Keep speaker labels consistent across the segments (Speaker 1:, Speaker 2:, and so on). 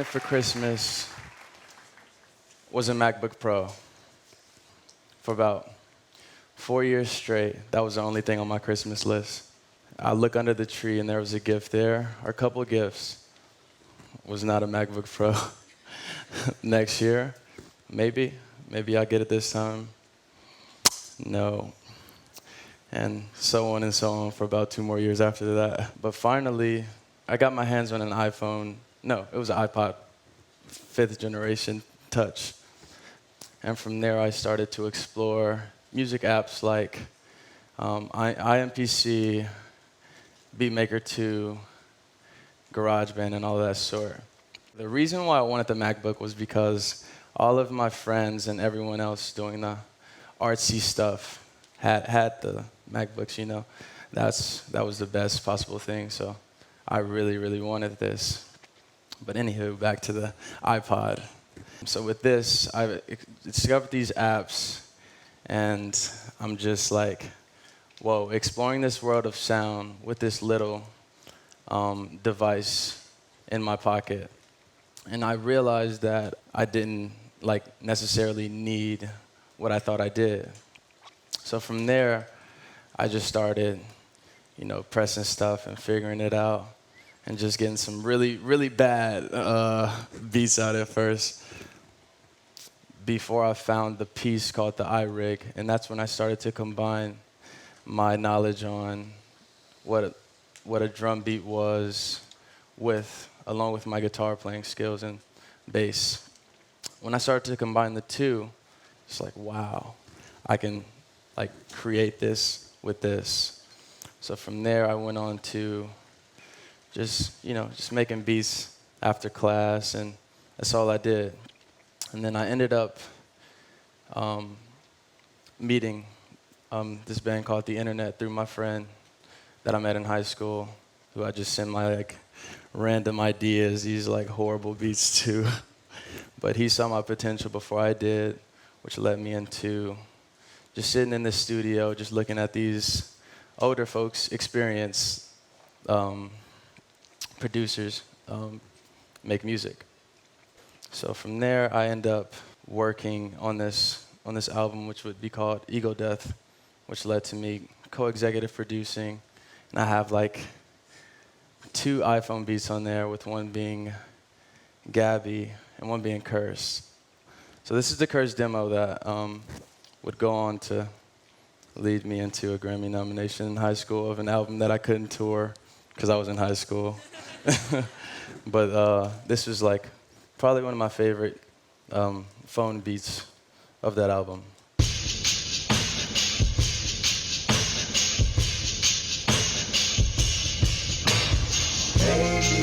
Speaker 1: wanted for Christmas was a MacBook Pro for about 4 years straight. That was the only thing on my Christmas list. I look under the tree and there was a gift there, or a couple of gifts. Was not a MacBook Pro. Next year, maybe I'll get it this time. No. And so on for about 2 more years after that. But finally, I got my hands on an iPhone. No, it was an iPod, 5th generation touch. And from there, I started to explore music apps like IMPC, Beatmaker 2, GarageBand, and all that sort. The reason why I wanted the MacBook was because all of my friends and everyone else doing the artsy stuff had the MacBooks, you know. That was the best possible thing, so I really, really wanted this. But anywho, back to the iPod. So with this, I discovered these apps, and I'm just like, whoa, exploring this world of sound with this little device in my pocket. And I realized that I didn't necessarily need what I thought I did. So from there, I just started, pressing stuff and figuring it out, and just getting some really, really bad beats out at first, before I found the piece called the iRig, and that's when I started to combine my knowledge on what a drum beat was along with my guitar playing skills and bass. When I started to combine the two, it's like, wow, I can create this with this. So from there, I went on to just making beats after class, and that's all I did. And then I ended up meeting this band called The Internet through my friend that I met in high school, who I just sent my random ideas, these horrible beats to. But he saw my potential before I did, which led me into just sitting in the studio, just looking at these older folks experience producers make music. So from there, I end up working on this album, which would be called Ego Death, which led to me co-executive producing. And I have 2 iPhone beats on there, with one being Gabby and one being Curse. So this is the Curse demo that would go on to lead me into a Grammy nomination in high school of an album that I couldn't tour because I was in high school. But this was probably one of my favorite phone beats of that album. Baby,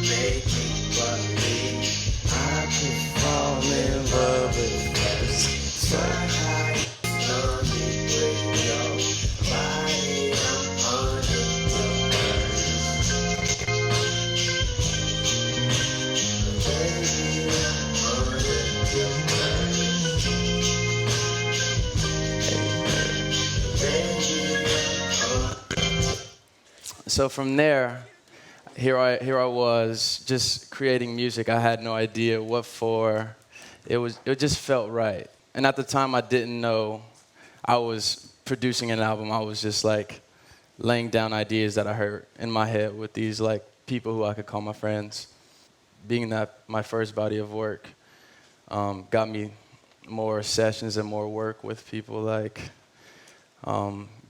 Speaker 1: make me believe I can fall in love with first sight. Love me with your body, I'm under your curves. Baby, I'm under your curves. So from there, here I was just creating music. I had no idea what for. It just felt right. And at the time, I didn't know I was producing an album. I was just laying down ideas that I heard in my head with these people who I could call my friends. Being that my first body of work got me more sessions and more work with people like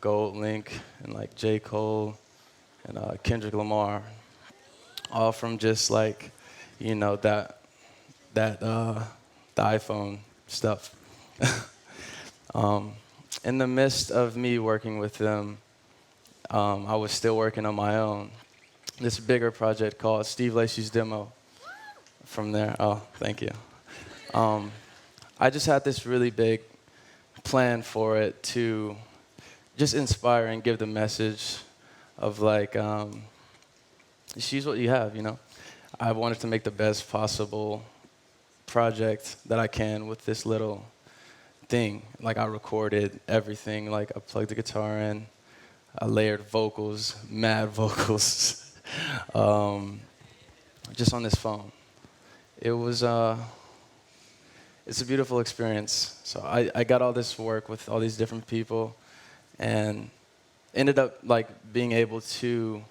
Speaker 1: Gold Link and J. Cole and Kendrick Lamar, all from just the iPhone stuff. In the midst of me working with them, I was still working on my own. This bigger project called Steve Lacy's Demo. From there, thank you. I just had this really big plan for it to just inspire and give the message of just use what you have, I wanted to make the best possible project that I can with this little thing. I recorded everything. I plugged the guitar in. I layered vocals, mad vocals, just on this phone. it was it's a beautiful experience. So I got all this work with all these different people, and ended up like being able to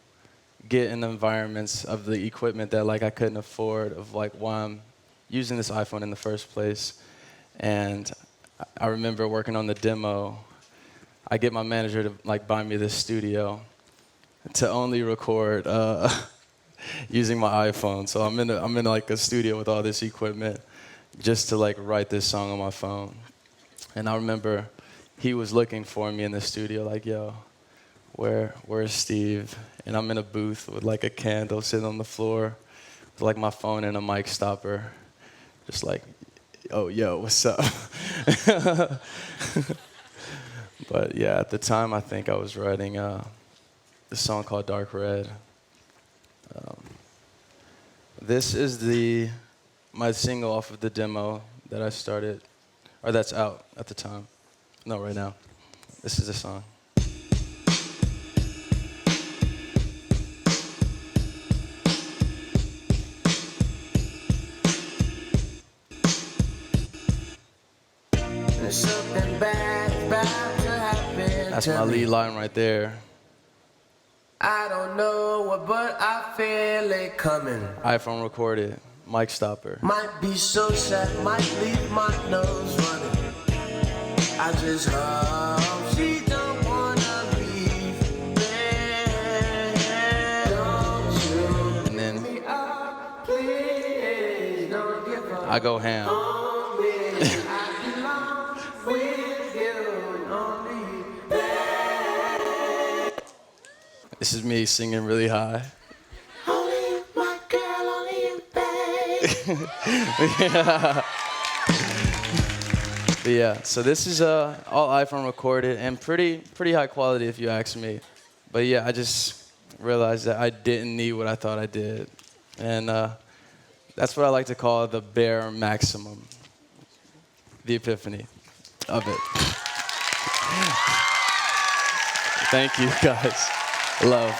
Speaker 1: get in the environments of the equipment that like I couldn't afford, of like why I'm using this iPhone in the first place. And I remember working on the demo. I get my manager to like buy me this studio to only record using my iPhone. So I'm in like a studio with all this equipment just to like write this song on my phone. And I remember he was looking for me in the studio, like, yo, where's Steve? And I'm in a booth with like a candle sitting on the floor with like my phone and a mic stopper, just like, oh, yo, what's up? But yeah, at the time, I think I was writing this song called Dark Red. This is my single off of the demo that I started, or that's out at the time. No, right now. This is the song.
Speaker 2: Something bad about to happen.
Speaker 1: That's my lead line right there.
Speaker 2: I don't know what, but I feel it coming.
Speaker 1: iPhone recorded, mic stopper.
Speaker 2: Might be so sad, might leave my nose running. I just hope she don't wanna leave. Don't you
Speaker 1: And then
Speaker 2: me up, please don't give up
Speaker 1: I go ham.
Speaker 2: on me. I belong with you, only there.
Speaker 1: This is me singing really high.
Speaker 2: Only my girl, only you, babe.
Speaker 1: But yeah, so this is all iPhone recorded and pretty high quality if you ask me. But yeah, I just realized that I didn't need what I thought I did. And that's what I like to call the bare maximum, the epiphany of it. Thank you, guys. Love.